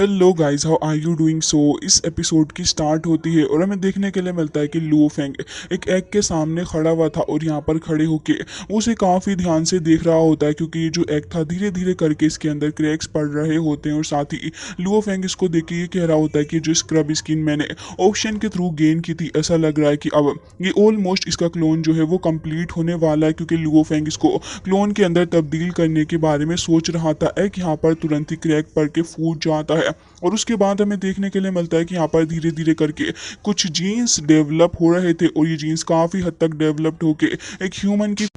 Hello guys, how are you doing. So इस episode की start होती है और हमें देखने के लिए मिलता है कि लुओ फेंग एक एग के सामने खड़ा हुआ था और यहाँ पर खड़े होके उसे काफ़ी ध्यान से देख रहा होता है, क्योंकि ये जो एग था धीरे धीरे करके इसके अंदर क्रैक्स पड़ रहे होते हैं। और साथ ही लुओ फेंग इसको देख के ये कह रहा होता है कि जो स्क्रब स्किन मैंने ऑप्शन के थ्रू गेन की थी, ऐसा लग रहा है कि अब ये ऑलमोस्ट इसका क्लोन जो है वो कंप्लीट होने वाला है, क्योंकि लुओ फेंग इसको क्लोन के अंदर तब्दील करने के बारे में सोच रहा था। एग यहाँ पर तुरंत ही क्रैक पड़ के फूट जाता है और उसके बाद हमें देखने के लिए मिलता है कि यहाँ पर धीरे धीरे करके कुछ जीन्स डेवलप हो रहे थे और ये जीन्स काफ़ी हद तक डेवलप्ड होके एक ह्यूमन की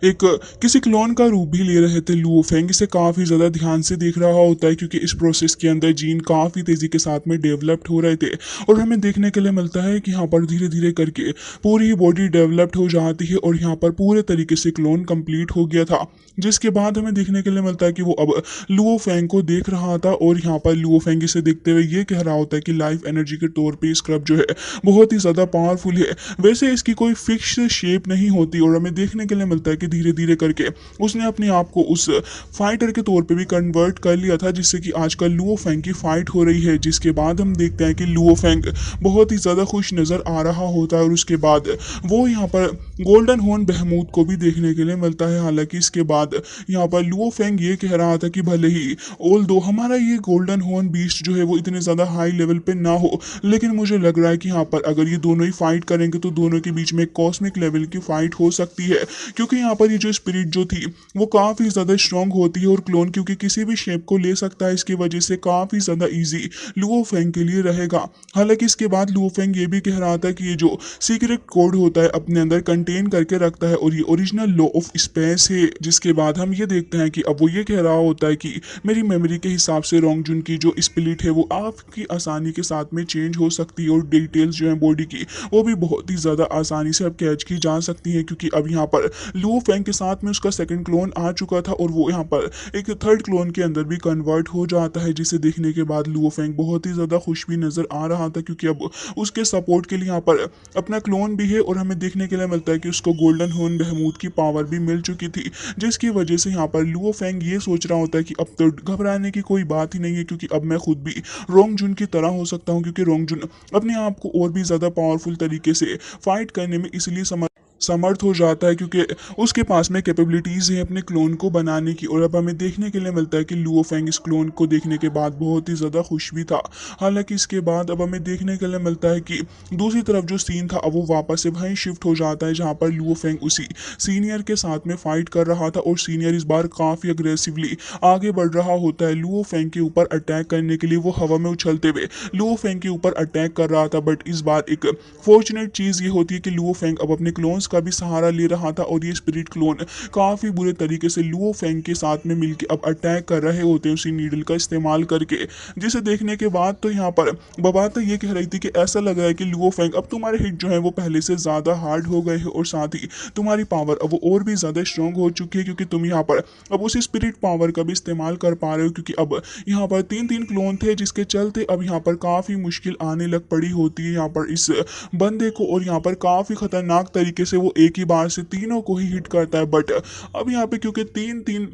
एक किसी क्लोन का रूप भी ले रहे थे। लुओ फेंग इसे काफ़ी ज़्यादा ध्यान से देख रहा होता है, क्योंकि इस प्रोसेस के अंदर जीन काफ़ी तेज़ी के साथ में डेवलप्ड हो रहे थे। और हमें देखने के लिए मिलता है कि यहाँ पर धीरे धीरे करके पूरी बॉडी डेवलप्ड हो जाती है और यहाँ पर पूरे तरीके से क्लोन कंप्लीट हो गया था। जिसके बाद हमें देखने के लिए मिलता है कि वो अब लुओ फेंग को देख रहा था और यहाँ पर लुओ फेंग इसे देखते हुए ये कह रहा होता है कि लाइफ एनर्जी के तौर पे स्क्रब जो है बहुत ही ज़्यादा पावरफुल है। वैसे इसकी कोई फिक्स शेप नहीं होती और हमें देखने के लिए मिलता है कि धीरे धीरे करके उसने अपने आप को उस फाइटर के तौर पे भी कन्वर्ट कर लिया था, जिससे कि आजकल लुओ फेंग की फाइट हो रही है। जिसके बाद हम देखते हैं कि लुओ फेंग बहुत ही ज़्यादा खुश नज़र आ रहा होता है और उसके बाद वो यहाँ पर गोल्डन हॉर्न बहमूद को भी देखने के लिए मिलता है। हालांकि इसके बाद यहाँ पर लुओ फेंग ये कह रहा था कि भले ही ऑल दो हमारा ये गोल्डन हॉर्न बीस्ट जो है वो इतने ज़्यादा हाई लेवल पे ना हो, लेकिन मुझे लग रहा है कि यहाँ पर अगर ये दोनों ही फाइट करेंगे तो दोनों के बीच में कॉस्मिक लेवल की फाइट हो सकती है, क्योंकि यहाँ पर ये जो स्पिरिट जो थी वो काफ़ी ज़्यादा स्ट्रांग होती है और क्लोन क्योंकि किसी भी शेप को ले सकता है, इसकी वजह से काफ़ी ज़्यादा ईजी लुओ फेंग के लिए रहेगा। हालांकि इसके बाद लुओ फेंग ये भी कह रहा था कि ये जो सीक्रेट कोड होता है अपने अंदर कंटेन करके रखता है और ये ओरिजिनल लॉ ऑफ स्पेस है। जिसके बाद हम ये देखते हैं कि अब वो ये कह रहा होता है कि मेरी मेमोरी के हिसाब से रोंगजुन की जो स्पिरिट है वो आपकी आसानी के साथ में चेंज हो सकती है और डिटेल्स जो है बॉडी की वो भी बहुत ही ज़्यादा आसानी से अब कैच की जा सकती है, क्योंकि अब यहाँ पर लुओ फेंग के साथ में उसका सेकंड क्लोन आ चुका था और वो यहाँ पर एक थर्ड क्लोन के अंदर भी कन्वर्ट हो जाता है, जिसे देखने के बाद लुओ फेंग बहुत ही ज़्यादा खुश भी नज़र आ रहा था, क्योंकि अब उसके सपोर्ट के लिए यहाँ पर अपना क्लोन भी है और हमें देखने के लिए मिलता है कि उसको गोल्डन हॉर्न बहमूद की पावर भी मिल चुकी थी। जिसकी वजह से यहाँ पर लुओ फेंग ये सोच रहा होता है कि अब तो घबराने की कोई बात ही नहीं है, क्योंकि अब मैं खुद भी रोंगजुन की तरह हो सकता हूँ, क्योंकि रोंगजुन अपने आप को और भी ज़्यादा पावरफुल तरीके से फाइट करने में इसलिए समर्थ हो जाता है क्योंकि उसके पास में कैपेबिलिटीज़ है अपने क्लोन को बनाने की। और अब हमें देखने के लिए मिलता है कि लुओ फेंग इस क्लोन को देखने के बाद बहुत ही ज़्यादा खुश भी था। हालांकि इसके बाद अब हमें देखने के लिए मिलता है कि दूसरी तरफ जो सीन था अब वो वापस से वहीं शिफ्ट हो जाता है, जहाँ पर लुओ फेंग उसी सीनियर के साथ में फाइट कर रहा था और सीनियर इस बार काफ़ी अग्रेसिवली आगे बढ़ रहा होता है लुओ फेंग के ऊपर अटैक करने के लिए। वो हवा में उछलते हुए लुओ फेंग के ऊपर अटैक कर रहा था, बट इस बार एक फॉर्चुनेट चीज़ ये होती है कि लुओ फेंग अब अपने क्लोन्स का भी सहारा ले रहा था और ये स्पिरिट क्लोन काफ़ी बुरे तरीके से लुओ फेंग के साथ में मिलकर अब अटैक कर रहे होते हैं उसी नीडल का इस्तेमाल करके। जिसे देखने के बाद तो यहाँ पर बबा तो ये कह रही थी कि ऐसा लग रहा है कि लुओ फेंग अब तुम्हारे हिट जो है वो पहले से ज़्यादा हार्ड हो गए हैं और साथ ही तुम्हारी पावर अब वो और भी ज़्यादा स्ट्रांग हो चुकी है, क्योंकि तुम यहाँ पर अब उसी स्पिरिट पावर का भी इस्तेमाल कर पा रहे हो, क्योंकि अब यहाँ पर तीन तीन क्लोन थे जिसके चलते अब यहाँ पर काफ़ी मुश्किल आने लग पड़ी होती है यहाँ पर इस बंदे को। और यहाँ पर काफ़ी खतरनाक तरीके से वो एक ही बार से तीनों को ही हिट करता है, बट अब यहाँ पे क्योंकि तीन तीन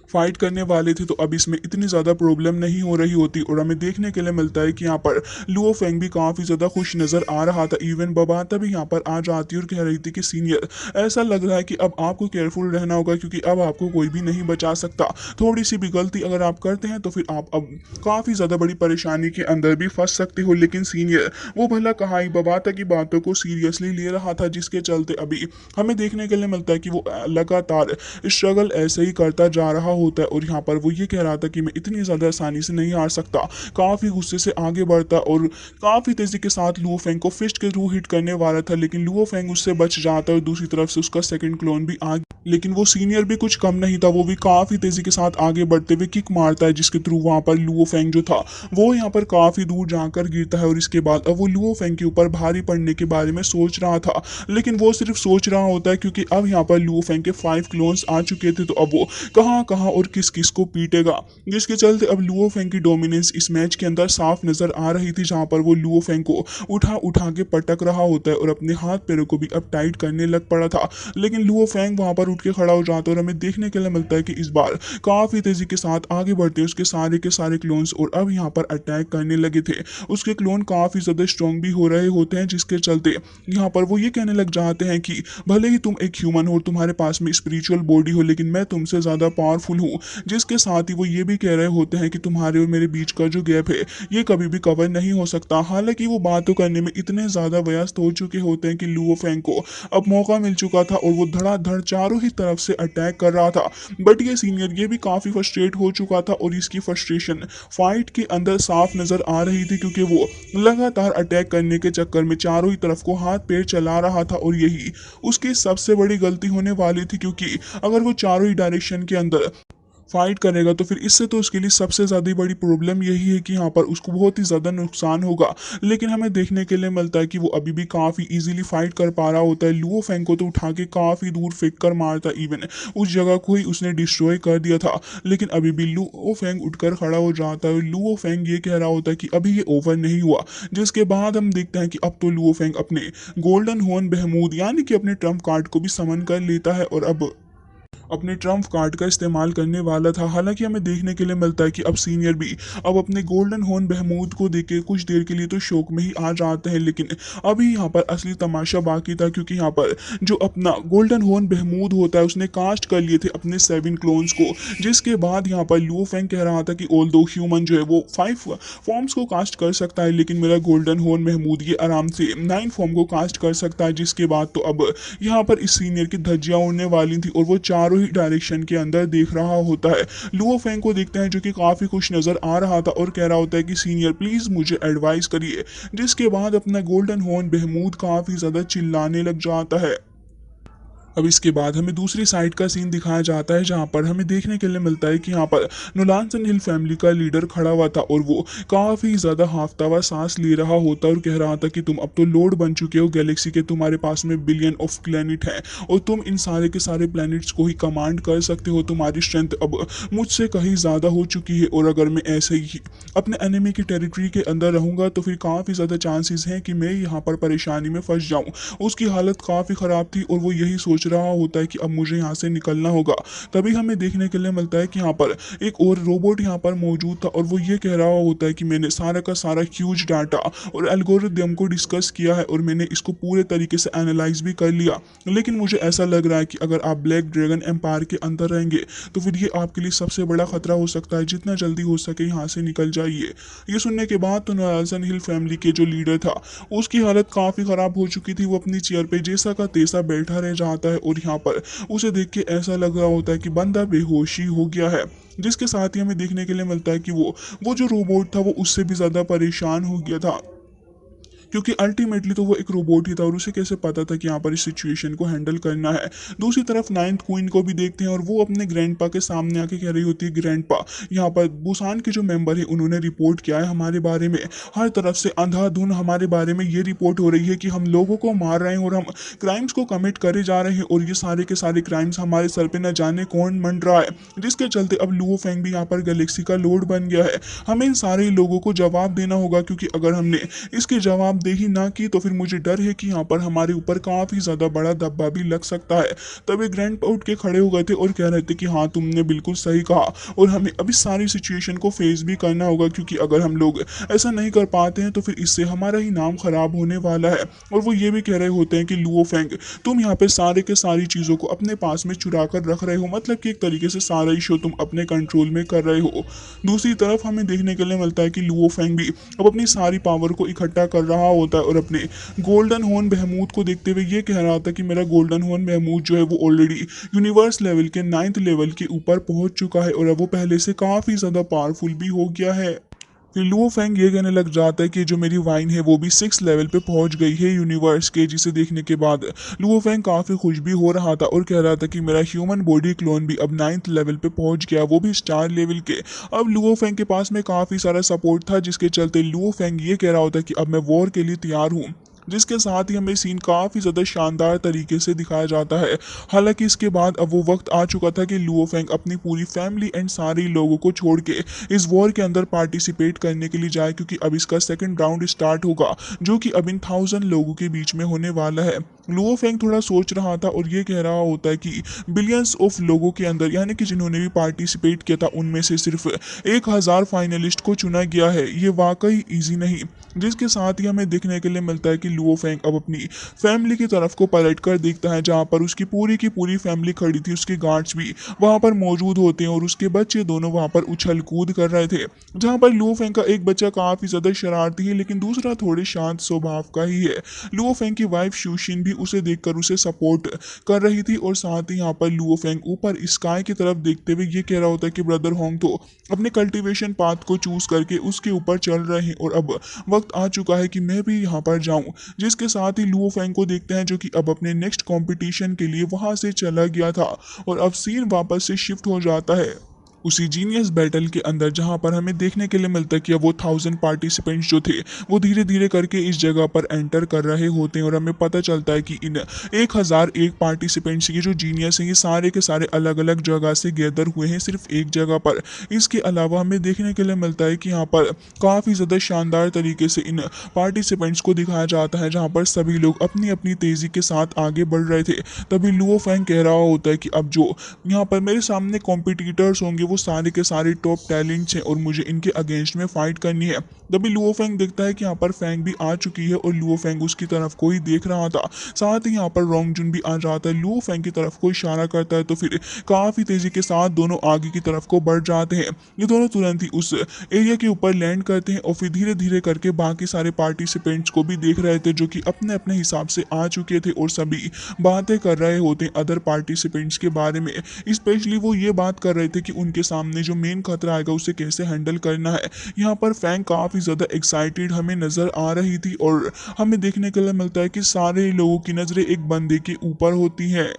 फाइट करने वाले थे तो अब इसमें इतनी ज़्यादा प्रॉब्लम नहीं हो रही होती। और हमें देखने के लिए मिलता है कि यहाँ पर लुओ फेंग भी काफ़ी ज़्यादा खुश नज़र आ रहा था। इवन बबाता भी यहाँ पर आ जाती और कह रही थी कि सीनियर ऐसा लग रहा है कि अब आपको केयरफुल रहना होगा, क्योंकि अब आपको कोई भी नहीं बचा सकता। थोड़ी सी भी गलती अगर आप करते हैं तो फिर आप अब काफ़ी ज़्यादा बड़ी परेशानी के अंदर भी फंस सकते हो। लेकिन सीनियर वो भला कहाँ ही बबाता की बातों को सीरियसली ले रहा था, जिसके चलते अभी हमें देखने के लिए मिलता है कि वो लगातार स्ट्रगल ऐसे ही करता जा रहा होता है। और यहाँ पर वो ये कह रहा था कि मैं इतनी ज़्यादा आसानी से नहीं हार सकता, काफ़ी गुस्से से आगे बढ़ता और काफ़ी तेज़ी के साथ लुओ फेंग को फिस्ट के थ्रू हिट करने वाला था, लेकिन लुओ फेंग उससे बच जाता है और दूसरी तरफ से उसका सेकंड क्लोन भी आ, लेकिन वो सीनियर भी कुछ कम नहीं था, वो भी काफ़ी तेज़ी के साथ आगे बढ़ते हुए किक मारता है, जिसके थ्रू वहाँ पर लुओ फेंग जो था वो यहाँ पर काफ़ी दूर जाकर गिरता है। और इसके बाद अब वो लुओ फेंग के ऊपर भारी पड़ने के बारे में सोच रहा था, लेकिन वो सिर्फ सोच रहा होता है, क्योंकि अब यहाँ पर लुओ फेंग के 5 क्लोन्स आ चुके थे, तो अब वो कहाँ कहाँ और किस किस को पीटेगा, जिसके चलते अब लुओ फेंग की डोमिनेंस इस मैच के अंदर साफ नजर आ रही थी, जहां पर वो लुओ फेंग को उठा उठा के पटक रहा होता है और अपने हाथ पैरों को भी अब टाइट करने लग पड़ा था। लेकिन लुओ फेंग वहां पर उठ के खड़ा हो जाता है और हमें देखने के लिए मिलता है कि इस बार काफी तेजी के साथ आगे बढ़ते हैं उसके सारे के सारे क्लोन्स और अब यहाँ पर अटैक करने लगे थे। उसके क्लोन काफी ज्यादा स्ट्रांग भी हो रहे होते हैं, जिसके चलते यहाँ पर वो ये कहने लग जाते हैं कि भले ही तुम एक ह्यूमन हो, तुम्हारे पास में स्पिरिचुअल बॉडी हो, लेकिन मैं तुमसे ज्यादा पावरफुल हूँ। जिसके साथ ही वो ये भी कह रहे होते हैं कि तुम्हारे और मेरे बीच का जो गैप है ये कभी भी कवर नहीं हो सकता। हालांकि वो बातों करने में इतने ज्यादा व्यस्त हो चुके होते हैं कि लुओ फेंग को अब मौका मिल चुका था और वो धड़ाधड़ चारों ही तरफ से अटैक कर रहा था। बट ये सीनियर ये भी काफी फ्रस्ट्रेट हो चुका था और इसकी फ्रस्ट्रेशन फाइट के अंदर साफ नजर आ रही थी, क्योंकि वो लगातार अटैक करने के चक्कर में चारों ही तरफ को हाथ पैर चला रहा था और यही उसकी सबसे बड़ी गलती होने वाली थी, क्योंकि अगर वो चारों ही डायरेक्शन के अंदर फाइट करेगा तो फिर इससे तो उसके लिए सबसे ज़्यादा बड़ी प्रॉब्लम यही है कि यहाँ पर उसको बहुत ही ज़्यादा नुकसान होगा। लेकिन हमें देखने के लिए मिलता है कि वो अभी भी काफ़ी इजीली फाइट कर पा रहा होता है। लुओ फेंग को तो उठा के काफ़ी दूर फेंक कर मारता, इवन उस जगह को ही उसने डिस्ट्रॉय कर दिया था। लेकिन अभी भी लुओ फेंग उठकर खड़ा हो जाता है। लुओ फेंग ये कह रहा होता है कि अभी ये ओवर नहीं हुआ, जिसके बाद हम देखते हैं कि अब तो लुओ फेंग अपने गोल्डन हॉर्न बहमूद यानी कि अपने ट्रम्प कार्ड को भी समन कर लेता है और अब अपने ट्रम्प कार्ड का इस्तेमाल करने वाला था। हालांकि हमें देखने के लिए मिलता है कि अब सीनियर भी अब अपने गोल्डन हॉर्न बहमूद को देख के कुछ देर के लिए तो शौक में ही आ जाते हैं, लेकिन अभी यहाँ पर असली तमाशा बाकी था, क्योंकि यहाँ पर जो अपना गोल्डन हॉर्न बहमूद होता है उसने कास्ट कर लिए थे अपने 7 क्लोन्स को। जिसके बाद यहाँ पर लुओ फेंग कह रहा था कि ऑल दो ह्यूमन जो है वो 5 फॉर्म्स को कास्ट कर सकता है, लेकिन मेरा गोल्डन हॉर्न बहमूद ये आराम से 9 फॉर्म को कास्ट कर सकता है। जिसके बाद तो अब यहाँ पर इस सीनियर की धज्जियां उड़ने वाली थी और वो चारों ही डायरेक्शन के अंदर देख रहा होता है। लुओ फेंग को देखते हैं जो कि काफी खुश नजर आ रहा था और कह रहा होता है कि सीनियर प्लीज मुझे एडवाइस करिए। जिसके बाद अपना गोल्डन हॉर्न बहमूद काफी ज्यादा चिल्लाने लग जाता है। अब इसके बाद हमें दूसरी साइड का सीन दिखाया जाता है, जहां पर हमें देखने के लिए मिलता है कि यहाँ पर नोलानसन हिल फैमिली का लीडर खड़ा हुआ था और वो काफी ज्यादा हाफता हुआ सांस ले रहा होता और कह रहा था कि तुम अब तो लॉर्ड बन चुके हो गैलेक्सी के, तुम्हारे पास में बिलियन ऑफ प्लेनेट है और तुम इन सारे के सारे प्लैनेट्स को ही कमांड कर सकते हो। तुम्हारी स्ट्रेंथ अब मुझसे कहीं ज्यादा हो चुकी है और अगर मैं ऐसे ही अपने एनिमी की टेरिटरी के अंदर रहूंगा तो फिर काफी ज्यादा चांसेस हैं कि मैं यहाँ पर परेशानी में फंस जाऊं। उसकी हालत काफी खराब थी और वो यही सोच रहा होता है कि अब मुझे यहाँ से निकलना होगा। तभी हमें देखने के लिए मिलता है कि यहाँ पर एक और रोबोट यहाँ पर मौजूद था और वो ये कह रहा होता है कि मैंने सारा का सारा ह्यूज डाटा और एल्गोरिदम को डिस्कस किया है और मैंने इसको पूरे तरीके से एनालाइज भी कर लिया। लेकिन मुझे ऐसा लग रहा है कि अगर आप ब्लैक ड्रैगन एम्पायर के अंदर रहेंगे तो फिर ये आपके लिए सबसे बड़ा खतरा हो सकता है। जितना जल्दी हो सके यहाँ से निकल जाइए। ये सुनने के बाद तो नोलानसन हिल फैमिली के जो लीडर था उसकी हालत काफी खराब हो चुकी थी। वो अपनी चेयर पे जैसा का तैसा बैठा रह जाता है और यहाँ पर उसे देख के ऐसा लग रहा होता है कि बंदा बेहोशी हो गया है। जिसके साथ ही हमें देखने के लिए मिलता है कि वो जो रोबोट था वो उससे भी ज्यादा परेशान हो गया था, क्योंकि अल्टीमेटली तो वो एक रोबोट ही था और उसे कैसे पता था कि यहाँ पर इस सिचुएशन को हैंडल करना है। दूसरी तरफ नाइन्थ क्वीन को भी देखते हैं और वो अपने ग्रैंडपा के सामने आके कह रही होती है, ग्रैंडपा यहाँ पर बुसान के जो मेंबर है उन्होंने रिपोर्ट किया है हमारे बारे में, हर तरफ से अंधाधुन हमारे बारे में ये रिपोर्ट हो रही है कि हम लोगों को मार रहे हैं और हम क्राइम्स को कमिट करे जा रहे हैं और ये सारे के सारे क्राइम्स हमारे सर पे न जाने कौन मंड रहा है। जिसके चलते अब लुओ फेंग भी यहाँ पर गैलेक्सी का लॉर्ड बन गया है। हमें इन सारे लोगों को जवाब देना होगा, क्योंकि अगर हमने इसके जवाबदेही ना की तो फिर मुझे डर है कि यहाँ पर हमारे ऊपर काफी ज्यादा बड़ा दब्बा भी लग सकता है। तभी ग्रैंडपा उठ के खड़े हो गए थे और कह रहे थे कि हाँ तुमने बिल्कुल सही कहा और हमें अभी सारी सिचुएशन को फेस भी करना होगा, क्योंकि अगर हम लोग ऐसा नहीं कर पाते हैं तो फिर इससे हमारा ही नाम खराब होने वाला है। और वो ये भी कह रहे होते हैं कि लुओ फेंग तुम यहाँ पे सारे के सारी चीजों को अपने पास में चुरा कर रख रहे हो, मतलब कि एक तरीके से सारा इशू तुम अपने कंट्रोल में कर रहे हो। दूसरी तरफ हमें देखने के लिए मिलता है कि लुओ फेंग भी अब अपनी सारी पावर को इकट्ठा कर रहा होता है और अपने गोल्डन हॉर्न बहमूद को देखते हुए ये कह रहा था कि मेरा गोल्डन हॉर्न बहमूद जो है वो ऑलरेडी यूनिवर्स लेवल के 9th लेवल के ऊपर पहुंच चुका है और अब वो पहले से काफी ज्यादा पावरफुल भी हो गया है। फिर लुओ फेंग ये कहने लग जाता है कि जो मेरी वाइन है वो भी 6 लेवल पे पहुंच गई है यूनिवर्स के, जिसे देखने के बाद लुओ फेंग काफी खुश भी हो रहा था और कह रहा था कि मेरा ह्यूमन बॉडी क्लोन भी अब 9th लेवल पे पहुंच गया, वो भी स्टार लेवल के। अब लुओ फेंग के पास में काफी सारा सपोर्ट था, जिसके चलते लुओ फेंग ये कह रहा होता कि अब मैं वॉर के लिए तैयार हूँ। जिसके साथ ही हमें सीन काफ़ी ज़्यादा शानदार तरीके से दिखाया जाता है। हालाँकि इसके बाद अब वो वक़्त आ चुका था कि लुओ फेंग अपनी पूरी फैमिली एंड सारे लोगों को छोड़ के इस वॉर के अंदर पार्टिसिपेट करने के लिए जाए, क्योंकि अब इसका सेकंड राउंड स्टार्ट होगा, जो कि अब इन 1000 लोगों के बीच में होने वाला है। लुओ फेंग थोड़ा सोच रहा था और ये कह रहा होता है कि बिलियंस ऑफ लोगों के अंदर, यानी कि जिन्होंने भी पार्टिसिपेट किया था, उनमें से सिर्फ 1000 फाइनलिस्ट को चुना गया है। ये वाकई ईजी नहीं। जिसके साथ ही हमें देखने के लिए मिलता है कि लुओ फेंग अब अपनी फैमिली की तरफ को पलट कर देखता है, जहाँ पर उसकी पूरी की पूरी फैमिली खड़ी थी। उसके गार्ड्स भी वहाँ पर मौजूद होते हैं और उसके बच्चे दोनों वहाँ पर उछल कूद कर रहे थे। जहाँ पर लुओ फेंग का एक बच्चा काफ़ी ज़्यादा शरारती है, लेकिन दूसरा थोड़े शांत स्वभाव का ही है। लुओ फेंग की वाइफ शूशिन भी उसे देखकर उसे सपोर्ट कर रही थी और साथ ही यहाँ पर लुओ फेंग ऊपर स्काई की तरफ देखते हुए ये कह रहा होता है कि ब्रदर होंग तो अपने कल्टीवेशन पाथ को चूज करके उसके ऊपर चल रहे हैं और अब वक्त आ चुका है कि मैं भी यहाँ पर जाऊं। जिसके साथ ही लुओ फेंग को देखते हैं, जो कि अब अपने नेक्स्ट कंपटीशन के लिए वहां से चला गया था और अब सीन वापस से शिफ्ट हो जाता है उसी जीनियस बैटल के अंदर, जहां पर हमें देखने के लिए मिलता है कि अब वो 1000 पार्टिसिपेंट्स जो थे वो धीरे धीरे करके इस जगह पर एंटर कर रहे होते हैं और हमें पता चलता है कि इन 1001 पार्टिसिपेंट्स ये जो जीनियस हैं ये सारे के सारे अलग अलग जगह से गैदर हुए हैं सिर्फ एक जगह पर। इसके अलावा हमें देखने के लिए मिलता है कि यहाँ पर काफ़ी ज़्यादा शानदार तरीके से इन पार्टिसिपेंट्स को दिखाया जाता है, जहाँ पर सभी लोग अपनी अपनी तेज़ी के साथ आगे बढ़ रहे थे। तभी लुओ फेंग कह रहा होता है कि अब जो यहाँ पर मेरे सामने कॉम्पिटिटर्स होंगे वो सारे के सारे टॉप टैलेंट्स हैं और मुझे इनके अगेंस्ट में फाइट करनी है। तभी लुओ फेंग देखता है कि यहाँ पर फेंग भी आ चुकी है और लुओ फेंग उसकी तरफ को ही देख रहा था। साथ ही यहाँ पर रोंगजुन भी आ जाता है, लुओ फेंग की तरफ को इशारा करता है, तो फिर काफ़ी तेज़ी के साथ दोनों आगे की तरफ को बढ़ जाते हैं। ये दोनों तुरंत ही उस एरिया के ऊपर लैंड करते हैं और फिर धीरे धीरे करके बाकी सारे पार्टिसिपेंट्स को भी देख रहे थे, जो कि अपने अपने हिसाब से आ चुके थे और सभी बातें कर रहे होते हैं अदर पार्टिसिपेंट्स के बारे में। स्पेशली वो ये बात कर रहे थे कि उनके सामने जो मेन खतरा आएगा उसे कैसे हैंडल करना है। यहाँ पर फैंग काफ़ी ज़्यादा एक्साइटेड हमें नज़र आ रही थी और हमें देखने के लिए मिलता है कि सारे लोगों की नज़रें एक बंदे के ऊपर होती हैं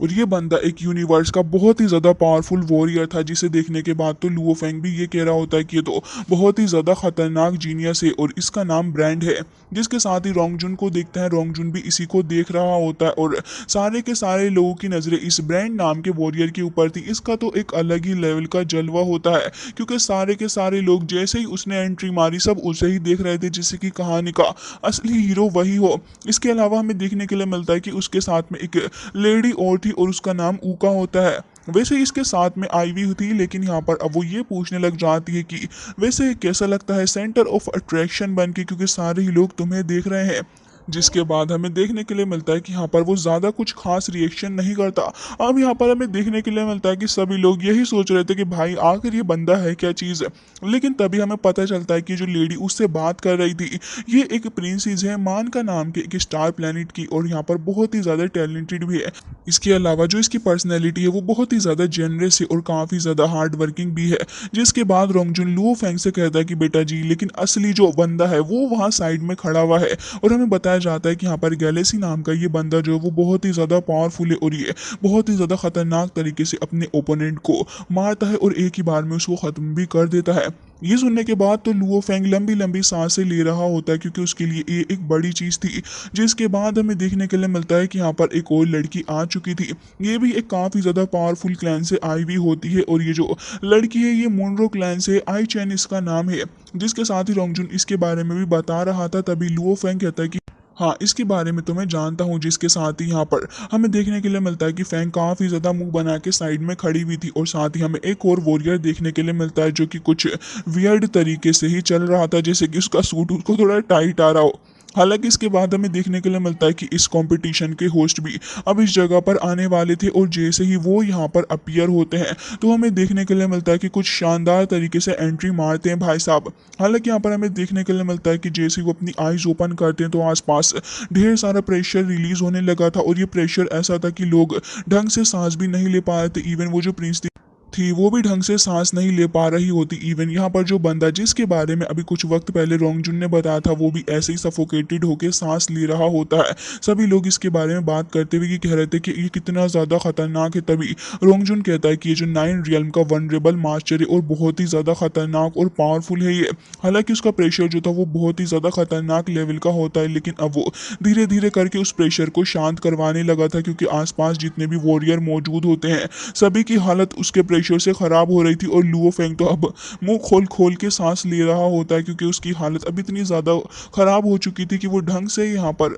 और ये बंदा एक यूनिवर्स का बहुत ही ज़्यादा पावरफुल वॉरियर था, जिसे देखने के बाद तो लुओ फेंग भी ये कह रहा होता है कि ये तो बहुत ही ज़्यादा खतरनाक जीनियस है और इसका नाम ब्रांड है। जिसके साथ ही रोंगजुन को देखता है, रोंगजुन भी इसी को देख रहा होता है और सारे के सारे लोगों की नज़रें इस ब्रांड नाम के वॉरियर के ऊपर थी। इसका तो एक अलग ही लेवल का जलवा होता है, क्योंकि सारे के सारे लोग जैसे ही उसने एंट्री मारी सब उसे ही देख रहे थे, जिससे कि कहानी का असली हीरो वही हो। इसके अलावा हमें देखने के लिए मिलता है कि उसके साथ में एक लेडी और थी और उसका नाम ऊका होता है। वैसे इसके साथ में आईवी थी, लेकिन यहाँ पर अब वो ये पूछने लग जाती है कि वैसे कैसा लगता है सेंटर ऑफ अट्रैक्शन बन के, क्योंकि सारे ही लोग तुम्हें देख रहे हैं। जिसके बाद हमें देखने के लिए मिलता है कि यहाँ पर वो ज़्यादा कुछ खास रिएक्शन नहीं करता। अब यहाँ पर हमें देखने के लिए मिलता है कि सभी लोग यही सोच रहे थे कि भाई आखिर ये बंदा है क्या चीज़ है, लेकिन तभी हमें पता चलता है कि जो लेडी उससे बात कर रही थी ये एक प्रिंसेस है मान का नाम के एक स्टार प्लैनेट की और यहाँ पर बहुत ही ज़्यादा टैलेंटेड भी है। इसके अलावा जो इसकी पर्सनैलिटी है वो बहुत ही ज़्यादा जेनरस है और काफ़ी ज़्यादा हार्ड वर्किंग भी है। जिसके बाद रोंगजुन लुओ फेंग से कहता है कि बेटा जी, लेकिन असली जो बंदा है वो वहाँ साइड में खड़ा हुआ है और हमें बताया जाता है कि यहाँ पर गैलेक्सी नाम का ये बंदा जो है वो बहुत ही ज़्यादा पावरफुल है और ये बहुत ही ज़्यादा खतरनाक तरीके से अपने ओपोनेंट को मारता है और एक ही बार में उसको ख़त्म भी कर देता है। ये सुनने के बाद तो लुओ फेंग लंबी लंबी सांसें ले रहा होता है, क्योंकि उसके लिए ये एक बड़ी चीज़ थी। जिसके बाद हमें देखने के लिए मिलता है कि यहाँ पर एक और लड़की आ चुकी थी। ये भी एक काफ़ी ज़्यादा पावरफुल क्लैन से आई हुई होती है और ये जो लड़की है ये मोनरो क्लैन से आई चैन इसका नाम है। जिसके साथ ही रोंगजुन इसके बारे में भी बता रहा था, तभी लुओ फेंग कहता है कि हाँ, इसके बारे में तो मैं जानता हूँ। जिसके साथ ही यहाँ पर हमें देखने के लिए मिलता है कि फैंग काफ़ी ज़्यादा मुंह बना के साइड में खड़ी हुई थी और साथ ही हमें एक और वॉरियर देखने के लिए मिलता है जो कि कुछ वियर्ड तरीके से ही चल रहा था, जैसे कि उसका सूट उसको थोड़ा टाइट आ रहा हो। हालांकि इसके बाद हमें देखने के लिए मिलता है कि इस कंपटीशन के होस्ट भी अब इस जगह पर आने वाले थे और जैसे ही वो यहाँ पर अपीयर होते हैं तो हमें देखने के लिए मिलता है कि कुछ शानदार तरीके से एंट्री मारते हैं भाई साहब। हालांकि यहाँ पर हमें देखने के लिए मिलता है कि जैसे ही वो अपनी आईज ओपन करते हैं तो आसपास ढेर सारा प्रेशर रिलीज होने लगा था और ये प्रेशर ऐसा था कि लोग ढंग से सांस भी नहीं ले पा रहे थे। इवन वो जो प्रिंस थी थी वो भी ढंग से सांस नहीं ले पा रही होती। इवन यहाँ पर जो बंदा जिसके बारे में अभी कुछ वक्त पहले रोंगजुन ने बताया था वो भी ऐसे ही सफोकेटेड होकर सांस ले रहा होता है। सभी लोग इसके बारे में बात करते हुए ये कह रहे थे कि ये कितना ज़्यादा खतरनाक है। तभी रोंगजुन कहता है कि ये जो 9 रियल्म का वनरेबल मास्टर है और बहुत ही ज़्यादा खतरनाक और पावरफुल है ये। हालांकि उसका प्रेशर जो था वो बहुत ही ज़्यादा खतरनाक लेवल का होता है, लेकिन अब वो धीरे धीरे करके उस प्रेशर को शांत करवाने लगा था, क्योंकि आसपास जितने भी वॉरियर मौजूद होते हैं सभी की हालत उसके प्रेशर से ख़राब हो रही थी। और लुओ फेंग तो अब मुंह खोल खोल के सांस ले रहा होता है, क्योंकि उसकी हालत अब इतनी ज़्यादा ख़राब हो चुकी थी कि वो ढंग से यहाँ पर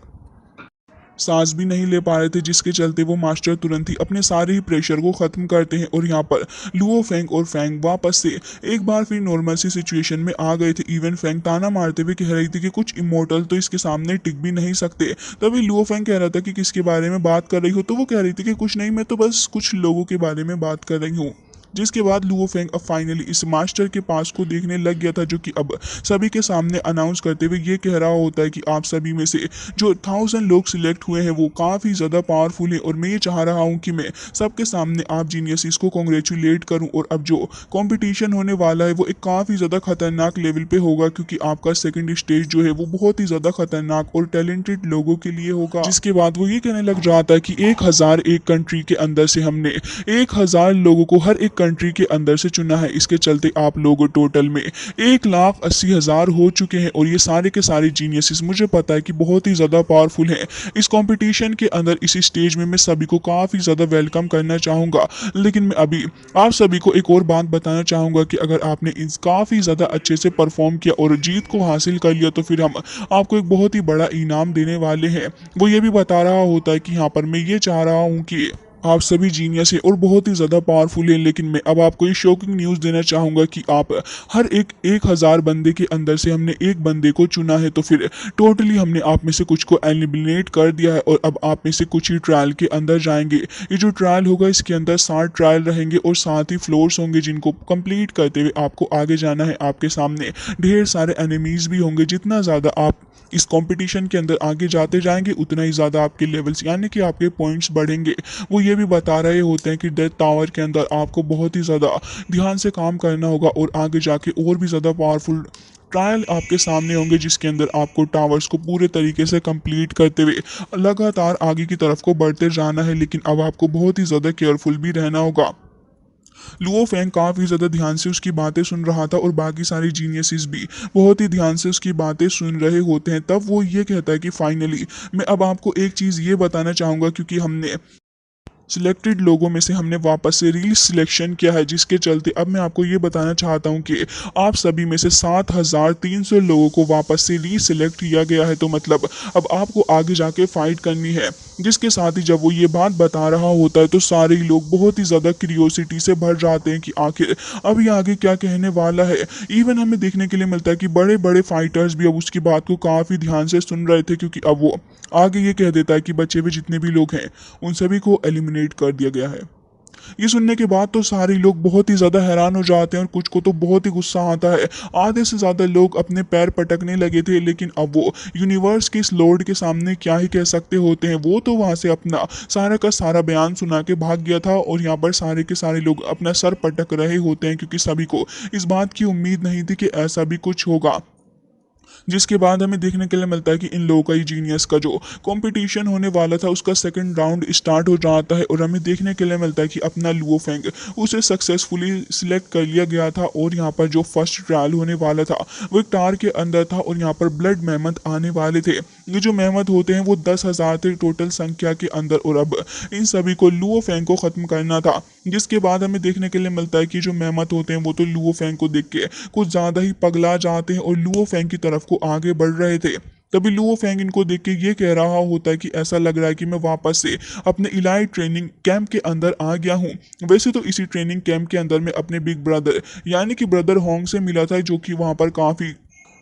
सांस भी नहीं ले पा रहे थे, जिसके चलते वो मास्टर तुरंत ही अपने सारे ही प्रेशर को ख़त्म करते हैं। और यहाँ पर लुओ फेंग और फेंग वापस से एक बार फिर नॉर्मल सी सिचुएशन में आ गए थे। इवन फेंग ताना मारते हुए कह रही थी कि कुछ इमोर्टल तो इसके सामने टिक भी नहीं सकते। तभी लुओ फेंग कह रहा था कि किसके बारे में बात कर रही हो, तो वो कह रही थी कि कुछ नहीं, मैं तो बस कुछ लोगों के बारे में बात कर रही हूँ। जिसके बाद लुओ फेंग अब फाइनली इस मास्टर के पास को देखने लग गया था, जो कि अब सभी के सामने अनाउंस करते हुए ये कह रहा होता है कि आप सभी में से जो 1000 लोग सिलेक्ट हुए हैं वो काफ़ी ज़्यादा पावरफुल है, और मैं ये चाह रहा हूँ कि मैं सबके सामने आप जीनियस को कॉन्ग्रेचुलेट करूँ। और अब जो कंपटीशन होने वाला है वो एक काफ़ी ज़्यादा खतरनाक लेवल पे होगा, क्योंकि आपका सेकंड स्टेज जो है वो बहुत ही ज़्यादा खतरनाक और टैलेंटेड लोगों के लिए होगा। जिसके बाद वो ये कहने लग रहा था कि 1001 कंट्री के अंदर से हमने 1000 लोगों को हर एक कंट्री के अंदर से चुना है। इसके चलते आप लोग टोटल में 1,80,000 हो चुके हैं, और ये सारे के सारे जीनियसिस मुझे पता है कि बहुत ही ज़्यादा पावरफुल हैं। इस कंपटीशन के अंदर इस स्टेज में मैं सभी को काफ़ी ज़्यादा वेलकम करना चाहूँगा। लेकिन मैं अभी आप सभी को एक और बात बताना चाहूँगा कि अगर आपने इस काफ़ी ज़्यादा अच्छे से परफॉर्म किया और जीत को हासिल कर लिया, तो फिर हम आपको एक बहुत ही बड़ा इनाम देने वाले हैं। वो ये भी बता रहा होता है कि यहाँ पर मैं ये चाह रहा हूँ कि आप सभी जीनियस हैं और बहुत ही ज़्यादा पावरफुल हैं, लेकिन मैं अब आपको ये शॉकिंग न्यूज़ देना चाहूँगा कि आप हर एक 1000 बंदे के अंदर से हमने एक बंदे को चुना है। तो फिर टोटली हमने आप में से कुछ को एलिमिनेट कर दिया है, और अब आप में से कुछ ही ट्रायल के अंदर जाएंगे। ये जो ट्रायल होगा इसके अंदर 60 ट्रायल रहेंगे और 7 ही फ्लोर्स होंगे, जिनको कंप्लीट करते हुए आपको आगे जाना है। आपके सामने ढेर सारे एनिमीज़ भी होंगे। जितना ज़्यादा आप इस कंपटीशन के अंदर आगे जाते जाएंगे उतना ही ज़्यादा आपके लेवल्स यानी कि आपके पॉइंट्स बढ़ेंगे। वो ये भी बता रहे होते हैं कि डेथ टावर के अंदर आपको बहुत ही ज़्यादा ध्यान से काम करना होगा, और आगे जाके और भी ज़्यादा पावरफुल ट्रायल आपके सामने होंगे, जिसके अंदर आपको टावर्स को पूरे तरीके से कंप्लीट करते हुए लगातार आगे की तरफ को बढ़ते जाना है। लेकिन अब आपको बहुत ही ज़्यादा केयरफुल भी रहना होगा। लुओ फेंग काफ़ी ज़्यादा ध्यान से उसकी बातें सुन रहा था, और बाकी सारे जीनियसिस भी बहुत ही ध्यान से उसकी बातें सुन रहे होते हैं। तब वो ये कहता है कि फाइनली मैं अब आपको एक चीज़ ये बताना चाहूँगा, क्योंकि हमने सिलेक्टेड लोगों में से हमने वापस से री सिलेक्शन किया है, जिसके चलते अब मैं आपको ये बताना चाहता हूँ कि आप सभी में से 7300 लोगों को वापस से री सिलेक्ट किया गया है। तो मतलब अब आपको आगे जाके फाइट करनी है। जिसके साथ ही जब वो ये बात बता रहा होता है तो सारे ही लोग बहुत ही ज़्यादा क्यूरियोसिटी से भर जाते हैं कि आखिर अब ये आगे क्या कहने वाला है। इवन हमें देखने के लिए मिलता है कि बड़े बड़े फाइटर्स भी अब उसकी बात को काफ़ी ध्यान से सुन रहे थे, क्योंकि अब वो आगे ये कह देता है कि बचे हुए जितने भी लोग हैं उन सभी को एलिमिनेट कर दिया गया है। ये सुनने के बाद तो सारे लोग बहुत ही ज़्यादा हैरान हो जाते हैं, और कुछ को तो बहुत ही गुस्सा आता है। आधे से ज़्यादा लोग अपने पैर पटकने लगे थे, लेकिन अब वो यूनिवर्स के इस लॉर्ड के सामने क्या ही कह सकते होते हैं। वो तो वहाँ से अपना सारा का सारा बयान सुना के भाग गया था, और यहाँ पर सारे के सारे लोग अपना सर पटक रहे होते हैं, क्योंकि सभी को इस बात की उम्मीद नहीं थी कि ऐसा भी कुछ होगा। जिसके बाद हमें देखने के लिए मिलता है कि इन लोगों का ही जीनियस का जो कंपटीशन होने वाला था उसका सेकंड राउंड स्टार्ट हो जाता है, और हमें देखने के लिए मिलता है कि अपना लुओ फेंग उसे सक्सेसफुली सिलेक्ट कर लिया गया था। और यहाँ पर जो फर्स्ट ट्रायल होने वाला था वो एक टार के अंदर था, और यहाँ पर ब्लड मेहमत आने वाले थे। ये जो मेहमत होते हैं वो 10,000 थे टोटल संख्या के अंदर, और अब इन सभी को लुओ फेंग को ख़त्म करना था। जिसके बाद हमें देखने के लिए मिलता है कि जो मेहमत होते हैं वो तो लुओ फेंग को देख के कुछ ज़्यादा ही पगला जाते हैं और लुओ फेंग की तरफ को आगे बढ़ रहे थे। तभी लुओ फेंग इनको देख के ये कह रहा होता है कि ऐसा लग रहा है कि मैं वापस से अपने इलाइट ट्रेनिंग कैंप के अंदर आ गया हूँ। वैसे तो इसी ट्रेनिंग कैंप के अंदर मैं अपने बिग ब्रदर यानी कि ब्रदर होंग से मिला था, जो कि वहाँ पर काफ़ी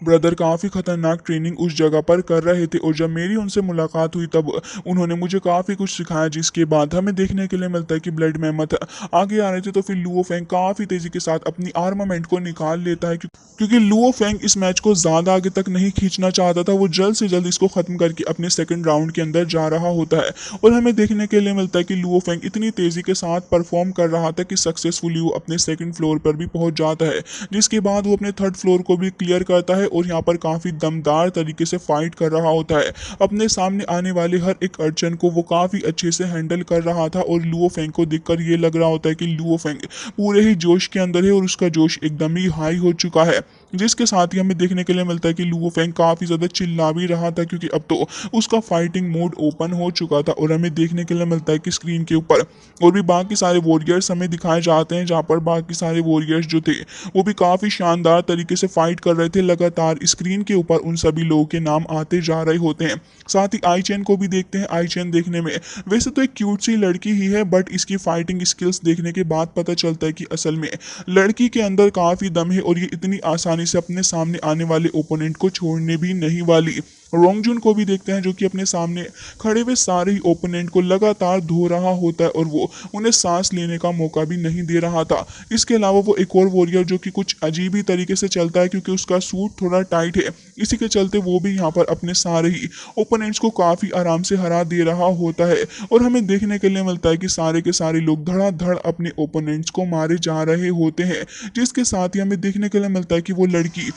ब्रदर काफ़ी खतरनाक ट्रेनिंग उस जगह पर कर रहे थे और जब मेरी उनसे मुलाकात हुई तब उन्होंने मुझे काफ़ी कुछ सिखाया, जिसके बाद हमें देखने के लिए मिलता है कि ब्लड मेमथ आगे आ रहे थे तो फिर लुओ फेंग काफ़ी तेज़ी के साथ अपनी आर्मामेंट को निकाल लेता है, क्योंकि लुओ फेंग इस मैच को ज़्यादा आगे तक नहीं खींचना चाहता था। वो जल्द से जल्द इसको ख़त्म करके अपने सेकंड राउंड के अंदर जा रहा होता है और हमें देखने के लिए मिलता है कि लुओ फेंग इतनी तेज़ी के साथ परफॉर्म कर रहा था कि सक्सेसफुली वो अपने सेकंड फ्लोर पर भी पहुंच जाता है, जिसके बाद वो अपने थर्ड फ्लोर को भी क्लियर करता है और यहाँ पर काफ़ी दमदार तरीके से फाइट कर रहा होता है। अपने सामने आने वाले हर एक अड़चन को वो काफ़ी अच्छे से हैंडल कर रहा था और लुओ फेंग को देखकर ये लग रहा होता है कि लुओ फेंग पूरे ही जोश के अंदर है और उसका जोश एकदम ही हाई हो चुका है, जिसके साथ ही हमें देखने के लिए मिलता है कि लुओ फेंग काफ़ी ज़्यादा चिल्ला भी रहा था, क्योंकि अब तो उसका फाइटिंग मोड ओपन हो चुका था। और हमें देखने के लिए मिलता है कि स्क्रीन के ऊपर और भी बाकी सारे वॉरियर्स हमें दिखाए जाते हैं, जहाँ पर बाकी सारे वॉरियर्स जो थे वो भी काफ़ी शानदार तरीके से फाइट कर रहे थे। लगातार स्क्रीन के ऊपर उन सभी लोगों के नाम आते जा रहे होते हैं। साथ ही आई चैन को भी देखते हैं। आई चैन देखने में वैसे तो एक क्यूट सी लड़की ही है, बट इसकी फाइटिंग स्किल्स देखने के बाद पता चलता है कि असल में लड़की के अंदर काफ़ी दम है और ये इतनी आसानी से अपने सामने आने वाले ओपोनेंट को छोड़ने भी नहीं वाली। रोंगजुन को भी देखते हैं, जो कि अपने सामने खड़े हुए सारे ही ओपोनेंट को लगातार धो रहा होता है और वो उन्हें सांस लेने का मौका भी नहीं दे रहा था। इसके अलावा वो एक और वॉरियर जो कि कुछ अजीब ही तरीके से चलता है, क्योंकि उसका सूट थोड़ा टाइट है, इसी के चलते वो भी यहाँ पर अपने सारे ही ओपोनेंट्स को काफ़ी आराम से हरा दे रहा होता है। और हमें देखने के लिए मिलता है कि सारे के सारे लोग धड़ाधड़ अपने ओपोनेंट्स को मारे जा रहे होते हैं, जिसके साथ ही हमें देखने के लिए मिलता है कि वो लड़की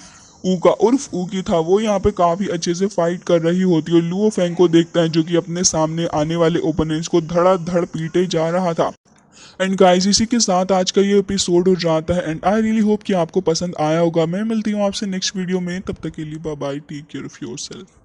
ऊका उर्फ ऊकी था, वो यहाँ पे काफ़ी अच्छे से फाइट कर रही होती है और लुओ फेंग को देखता है, जो कि अपने सामने आने वाले ओपोनेंट्स को धड़ाधड़ पीटे जा रहा था। एंड गाइस, इसी के साथ आज का ये एपिसोड हो जाता है एंड आई रियली होप कि आपको पसंद आया होगा। मैं मिलती हूँ आपसे नेक्स्ट वीडियो में, तब तक के लिए bye bye, take care of yourself.